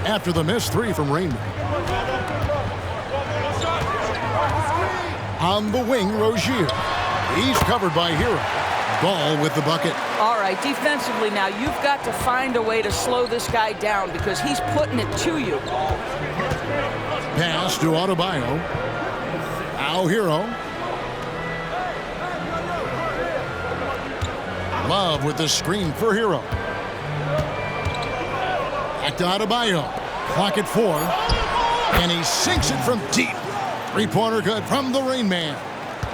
after the missed three from Rainman. On the wing, Rozier. He's covered by Hero. Ball with the bucket. All right, defensively now, you've got to find a way to slow this guy down because he's putting it to you. Pass to Adebayo. Now Hero. Love with the screen for Hero. Back to Adebayo. Clock at 4. And he sinks it from deep. Three-pointer good from the Rain Man.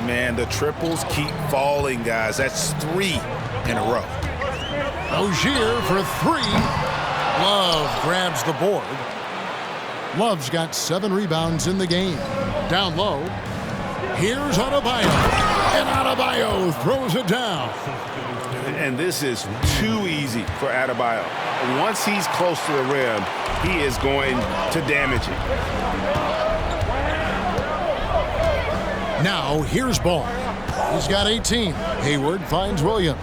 Man, the triples keep falling, guys. That's 3 in a row. Rozier for 3. Love grabs the board. Love's got 7 rebounds in the game. Down low. Here's Adebayo. And Adebayo throws it down. And this is too easy for Adebayo. Once he's close to the rim, he is going to damage it. Now, here's Ball. He's got 18. Hayward finds Williams.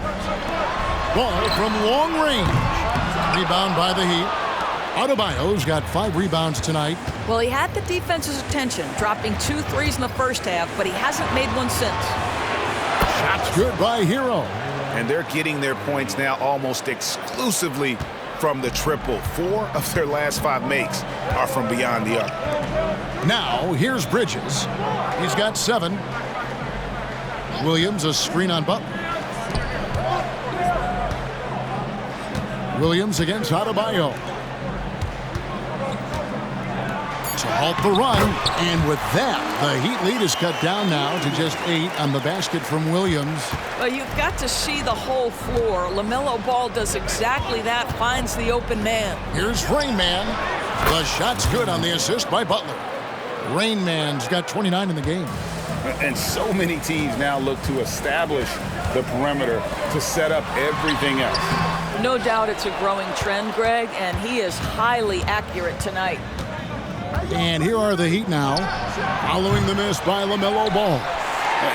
Ball from long range. Rebound by the Heat. Adebayo's got 5 rebounds tonight. Well, he had the defense's attention, dropping 2 threes in the first half, but he hasn't made one since. Shots good by Hero. And they're getting their points now almost exclusively from the triple. 4 of their last 5 makes are from beyond the arc. Now, here's Bridges. He's got 7. Williams, a screen on Butler. Williams against Adebayo. To halt the run, and with that, the Heat lead is cut down now to just 8 on the basket from Williams. Well, you've got to see the whole floor. LaMelo Ball does exactly that, finds the open man. Here's Rain Man. The shot's good on the assist by Butler. Rain Man's got 29 in the game. And so many teams now look to establish the perimeter to set up everything else. No doubt it's a growing trend, Greg, and he is highly accurate tonight. And here are the Heat now, following the miss by LaMelo Ball.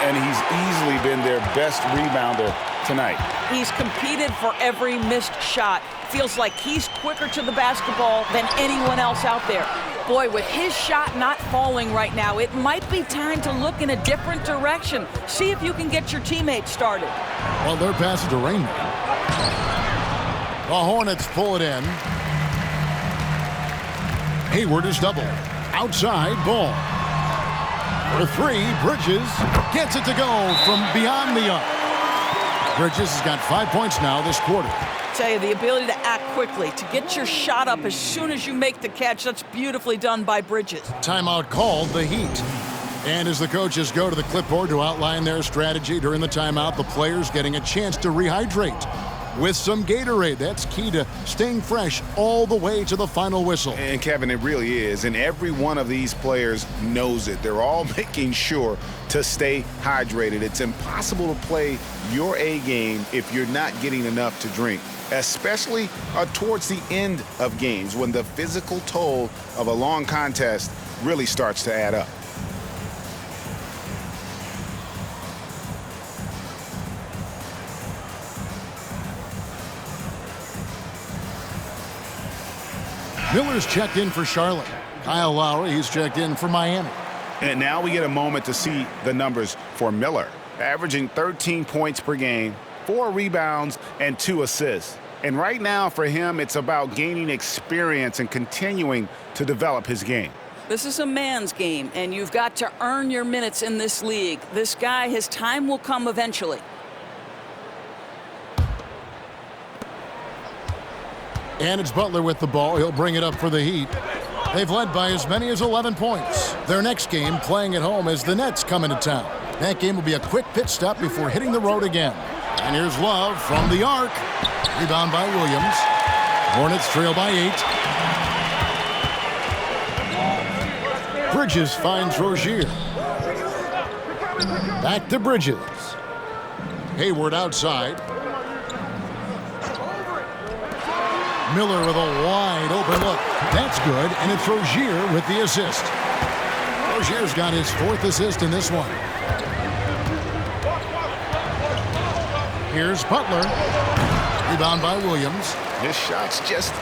And he's easily been their best rebounder tonight. He's competed for every missed shot. Feels like he's quicker to the basketball than anyone else out there. Boy, with his shot not falling right now, it might be time to look in a different direction. See if you can get your teammates started. Well, they're passing to Rain Man. The Hornets pull it in. Hayward is double. Outside, Ball. For 3, Bridges gets it to go from beyond the arc. Bridges has got 5 points now this quarter. Tell you, the ability to act quickly, to get your shot up as soon as you make the catch, that's beautifully done by Bridges. Timeout called, the Heat. And as the coaches go to the clipboard to outline their strategy during the timeout, the players getting a chance to rehydrate with some Gatorade. That's key to staying fresh all the way to the final whistle. And Kevin, it really is. And every one of these players knows it. They're all making sure to stay hydrated. It's impossible to play your A game if you're not getting enough to drink, especially towards the end of games when the physical toll of a long contest really starts to add up. Miller's checked in for Charlotte. Kyle Lowry, he's checked in for Miami. And now we get a moment to see the numbers for Miller, averaging 13 points per game, 4 rebounds, and 2 assists. And right now for him, it's about gaining experience and continuing to develop his game. This is a man's game, and you've got to earn your minutes in this league. This guy, his time will come eventually. And it's Butler with the ball. He'll bring it up for the Heat. They've led by as many as 11 points. Their next game playing at home as the Nets come into town. That game will be a quick pit stop before hitting the road again. And here's Love from the arc. Rebound by Williams. Hornets trail by 8. Bridges finds Rozier. Back to Bridges. Hayward outside. Miller with a wide open look. That's good, and it's Rozier with the assist. Rozier's got his 4th assist in this one. Here's Butler. Rebound by Williams. His shot's just,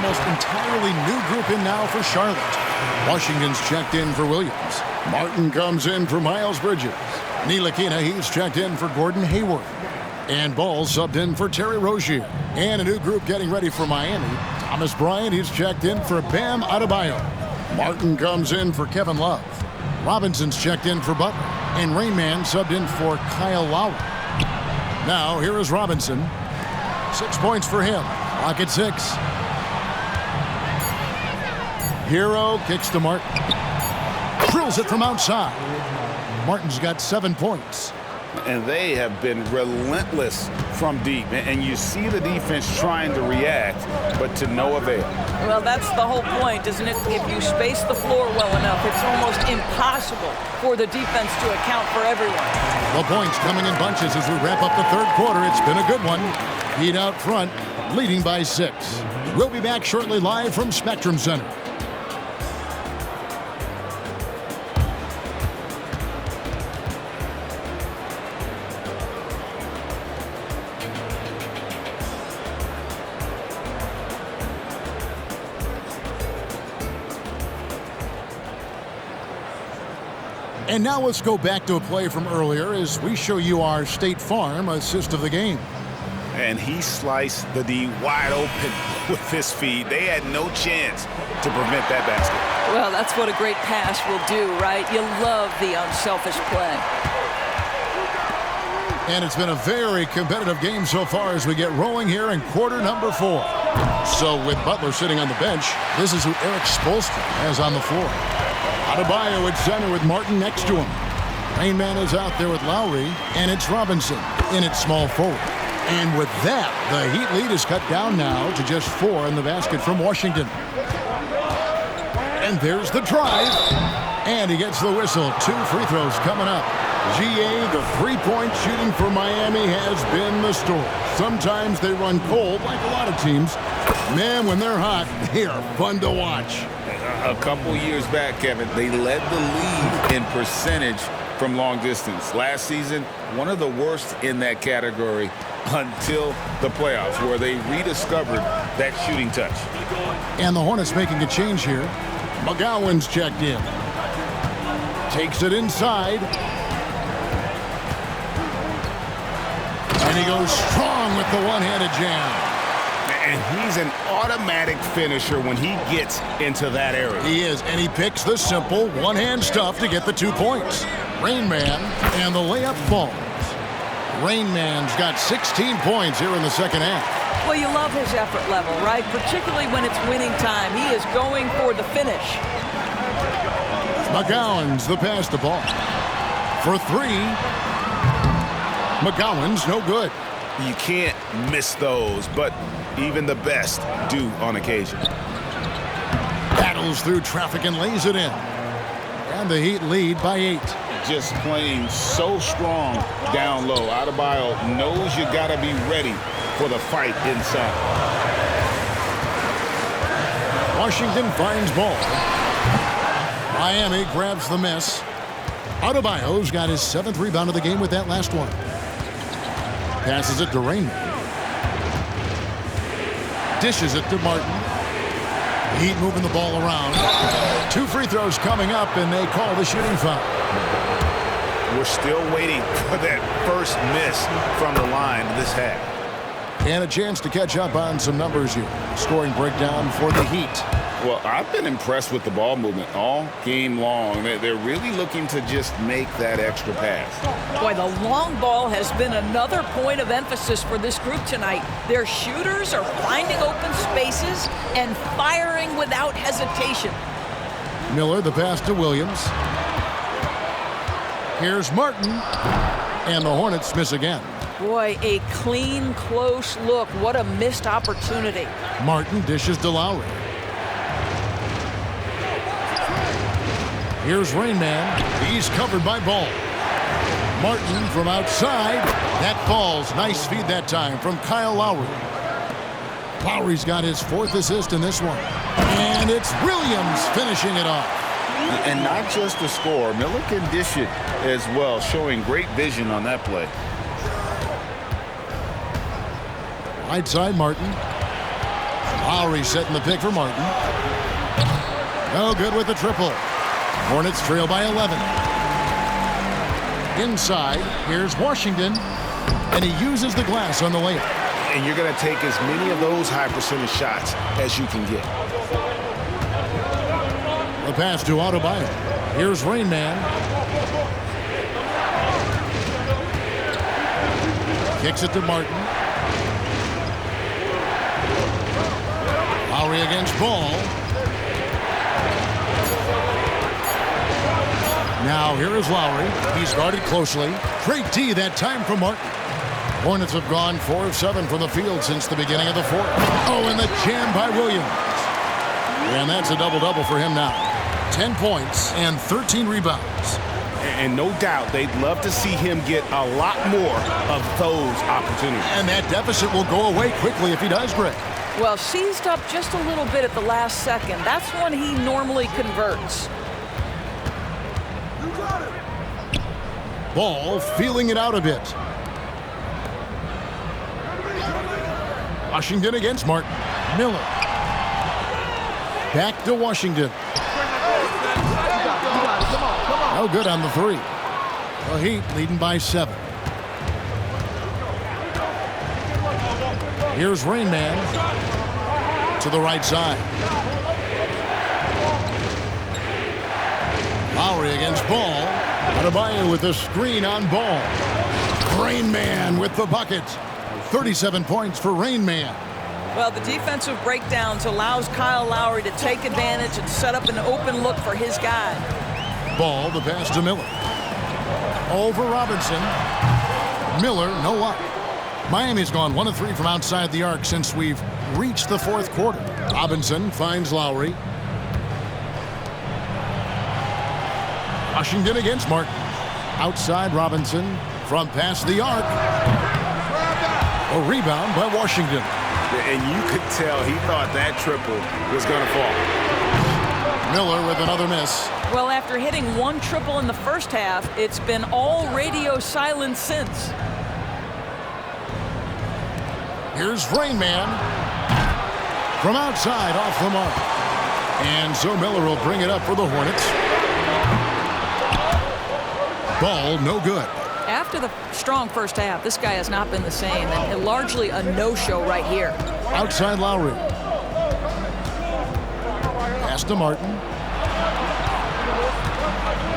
almost entirely new group in now for Charlotte. Washington's checked in for Williams. Martin comes in for Miles Bridges. Ntilikina, he's checked in for Gordon Hayward. And Ball subbed in for Terry Rozier. And a new group getting ready for Miami. Thomas Bryant, he's checked in for Bam Adebayo. Martin comes in for Kevin Love. Robinson's checked in for Butler. And Rainman subbed in for Kyle Lowry. Now, here is Robinson. 6 points for him. Clock at 6. Hero kicks to Martin. Drills it from outside. Martin's got 7 points. And they have been relentless from deep. And you see the defense trying to react, but to no avail. Well, that's the whole point, isn't it? If you space the floor well enough, it's almost impossible for the defense to account for everyone. The points coming in bunches as we wrap up the third quarter. It's been a good one. Heat out front, leading by 6. We'll be back shortly live from Spectrum Center. And now let's go back to a play from earlier as we show you our State Farm assist of the game. And he sliced the D wide open with his feet. They had no chance to prevent that basket. Well, that's what a great pass will do, right? You love the unselfish play. And it's been a very competitive game so far as we get rolling here in quarter number 4. So with Butler sitting on the bench, this is who Eric Spoelstra has on the floor. Adebayo at center with Martin next to him. Rainman is out there with Lowry, and it's Robinson in at small forward. And with that, the Heat lead is cut down now to just 4 in the basket from Washington. And there's the drive. And he gets the whistle. 2 free throws coming up. GA, the three-point shooting for Miami has been the story. Sometimes they run cold like a lot of teams. Man, when they're hot, they are fun to watch. A couple years back, Kevin, they led the league in percentage from long distance. Last season, one of the worst in that category until the playoffs, where they rediscovered that shooting touch. And the Hornets making a change here. McGowan's checked in. Takes it inside. And he goes strong with the one-handed jam. And he's an automatic finisher when he gets into that area. He is, and he picks the simple one-hand stuff to get the 2 points. Rainman, and the layup falls. Rainman's got 16 points here in the second half. Well, you love his effort level, right? Particularly when it's winning time. He is going for the finish. McGowan's the pass to Ball. For 3. McGowan's no good. You can't miss those, but even the best do on occasion. Battles through traffic and lays it in. And the Heat lead by 8. Just playing so strong down low. Adebayo knows you got to be ready for the fight inside. Washington finds Ball. Miami grabs the miss. Adebayo's got his 7th rebound of the game with that last one. Passes it to Rainman. Dishes it to Martin. Heat moving the ball around. 2 free throws coming up, and they call the shooting foul. We're still waiting for that first miss from the line this half. And a chance to catch up on some numbers here. Scoring breakdown for the Heat. Well, I've been impressed with the ball movement all game long. They're really looking to just make that extra pass. Boy, the long ball has been another point of emphasis for this group tonight. Their shooters are finding open spaces and firing without hesitation. Miller, the pass to Williams. Here's Martin. And the Hornets miss again. Boy, a clean, close look. What a missed opportunity. Martin dishes to Lowry. Here's Rainman. He's covered by Ball. Martin from outside. That falls. Nice feed that time from Kyle Lowry. Lowry's got his 4th assist in this one. And it's Williams finishing it off. And not just the score. Miller can dish it as well, showing great vision on that play. Right side, Martin. Lowry setting the pick for Martin. No good with the triple. Hornets trail by 11. Inside, here's Washington, and he uses the glass on the layup. And you're going to take as many of those high percentage shots as you can get. The pass to Adebayo. Here's Rain Man. Kicks it to Martin. Lowry against Ball. Now here is Lowry. He's guarded closely. Great D that time from Martin. Hornets have gone 4 of 7 from the field since the beginning of the fourth. Oh, and the jam by Williams. And that's a double-double for him now. 10 points and 13 rebounds. And no doubt they'd love to see him get a lot more of those opportunities. And that deficit will go away quickly if he does, Greg. Well, seized up just a little bit at the last second. That's when he normally converts. Ball feeling it out a bit. Washington against Martin. Miller. Back to Washington. No good on the three. The Heat leading by 7. Here's Rain Man to the right side. Lowry against Ball. Adebayo with the screen on Ball. Rain Man with the bucket. 37 points for Rain Man. Well, the defensive breakdowns allows Kyle Lowry to take advantage and set up an open look for his guy. Ball, the pass to Miller. Over Robinson. Miller, no luck. Miami's gone 1 of 3 from outside the arc since we've reached the fourth quarter. Robinson finds Lowry. Washington against Martin. Outside Robinson from past the arc. A rebound by Washington. And you could tell he thought that triple was going to fall. Miller with another miss. Well, after hitting 1 triple in the first half, it's been all radio silence since. Here's Rain Man. From outside, off the mark. And so Miller will bring it up for the Hornets. Ball, no good. After the strong first half, this guy has not been the same, and largely a no-show right here. Outside Lowry. Pass to Martin.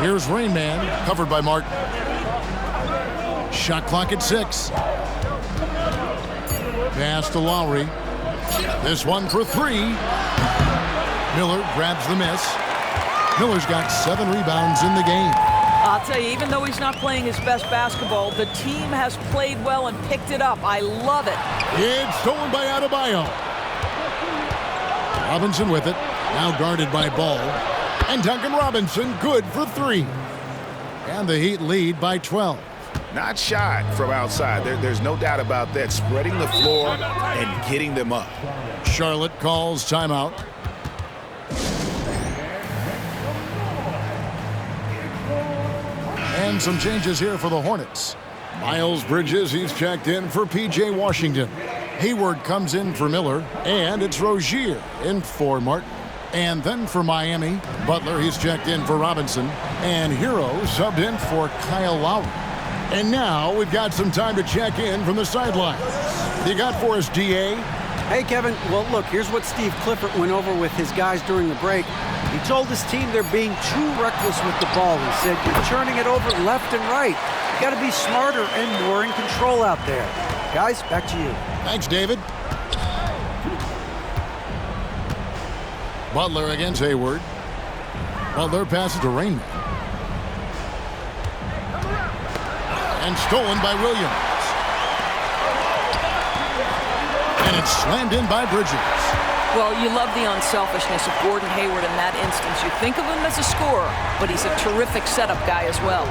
Here's Rain Man, covered by Martin. Shot clock at 6. Pass to Lowry. This one for 3. Miller grabs the miss. Miller's got 7 rebounds in the game. I'll tell you, even though he's not playing his best basketball, the team has played well and picked it up. I love it. It's stolen by Adebayo. Robinson with it. Now guarded by Ball. And Duncan Robinson good for 3. And the Heat lead by 12. Not shy from outside. There's no doubt about that. Spreading the floor and getting them up. Charlotte calls timeout. And some changes here for the Hornets. Miles Bridges, he's checked in for P.J. Washington. Hayward comes in for Miller. And it's Rozier in for Martin. And then for Miami, Butler, he's checked in for Robinson. And Hero subbed in for Kyle Lowry. And now we've got some time to check in from the sidelines. What you got for us, D.A.? Hey, Kevin. Well, look, here's what Steve Clifford went over with his guys during the break. He told his team they're being too reckless with the ball. He said, you're turning it over left and right. You got to be smarter and more in control out there. Guys, back to you. Thanks, David. Butler against Hayward. Butler passes to Rain Man. And stolen by Williams. And it's slammed in by Bridges. Well, you love the unselfishness of Gordon Hayward in that instance. You think of him as a scorer, but he's a terrific setup guy as well.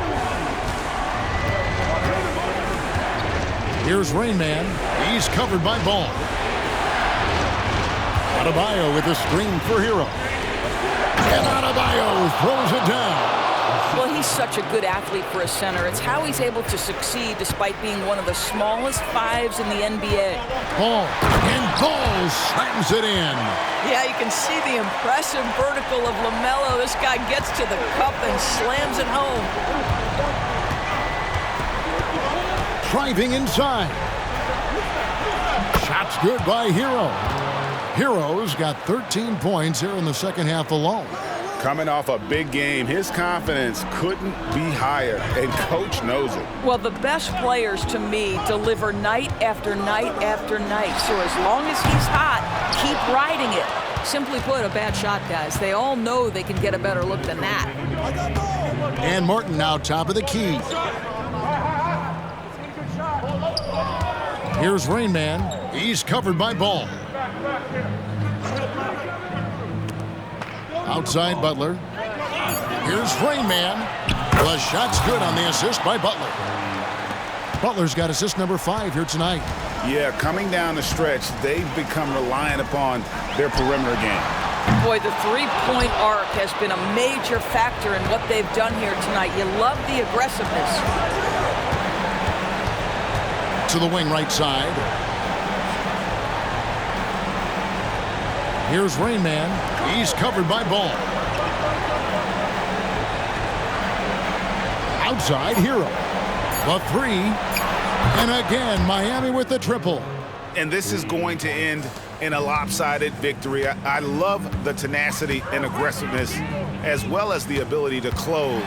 Here's Rain Man. He's covered by Ball. Adebayo with a screen for Hero. And Adebayo throws it down. Well, he's such a good athlete for a center. It's how he's able to succeed despite being one of the smallest fives in the NBA. Ball, and Ball slams it in. Yeah, you can see the impressive vertical of LaMelo. This guy gets to the cup and slams it home. Driving inside. Shot's good by Hero. Hero's got 13 points here in the second half alone. Coming off a big game, his confidence couldn't be higher, and Coach knows it. Well, the best players, to me, deliver night after night after night. So as long as he's hot, keep riding it. Simply put, a bad shot, guys. They all know they can get a better look than that. And Martin now top of the key. Here's Rain Man. He's covered by Ball. Outside Butler. Here's Rain Man. The shot's good on the assist by Butler. Butler's got assist number 5 here tonight. Yeah, coming down the stretch, they've become reliant upon their perimeter game. Boy, the three-point arc has been a major factor in what they've done here tonight. You love the aggressiveness. To the wing right side. Here's Rain Man. He's covered by Ball. Outside Hero. The 3. And again, Miami with the triple. And this is going to end in a lopsided victory. I love the tenacity and aggressiveness, as well as the ability to close.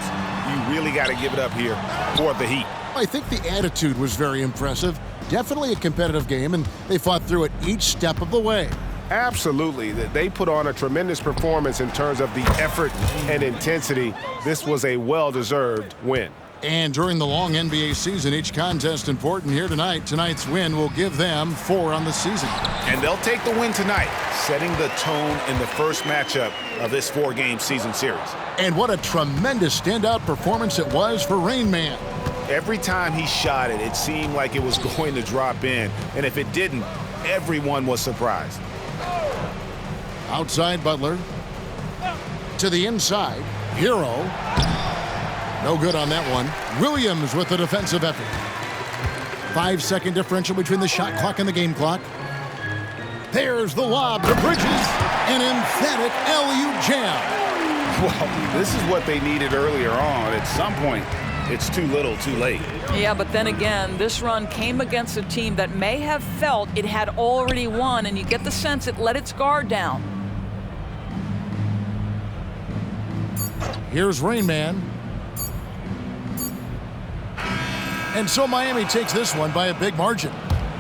You really got to give it up here for the Heat. I think the attitude was very impressive. Definitely a competitive game, and they fought through it each step of the way. Absolutely. They put on a tremendous performance in terms of the effort and intensity. This was a well-deserved win. And during the long NBA season, each contest important here tonight. Tonight's win will give them 4 on the season. And they'll take the win tonight, setting the tone in the first matchup of this 4-game season series. And what a tremendous standout performance it was for Rain Man. Every time he shot it, it seemed like it was going to drop in. And if it didn't, everyone was surprised. Outside Butler. To the inside. Hero. No good on that one. Williams with the defensive effort. 5-second differential between the shot clock and the game clock. There's the lob to Bridges. An emphatic LU jam. Well, this is what they needed earlier on. At some point, it's too little, too late. Yeah, but then again, this run came against a team that may have felt it had already won, and you get the sense it let its guard down. Here's Rain Man. And so Miami takes this one by a big margin.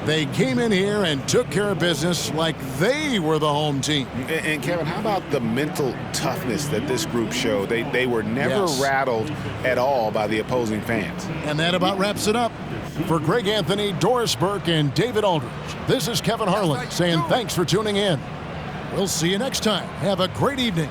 They came in here and took care of business like they were the home team. And Kevin, how about the mental toughness that this group showed? They were never rattled at all by the opposing fans. And that about wraps it up. For Greg Anthony, Doris Burke, and David Aldridge, this is Kevin Harlan saying thanks for tuning in. We'll see you next time. Have a great evening.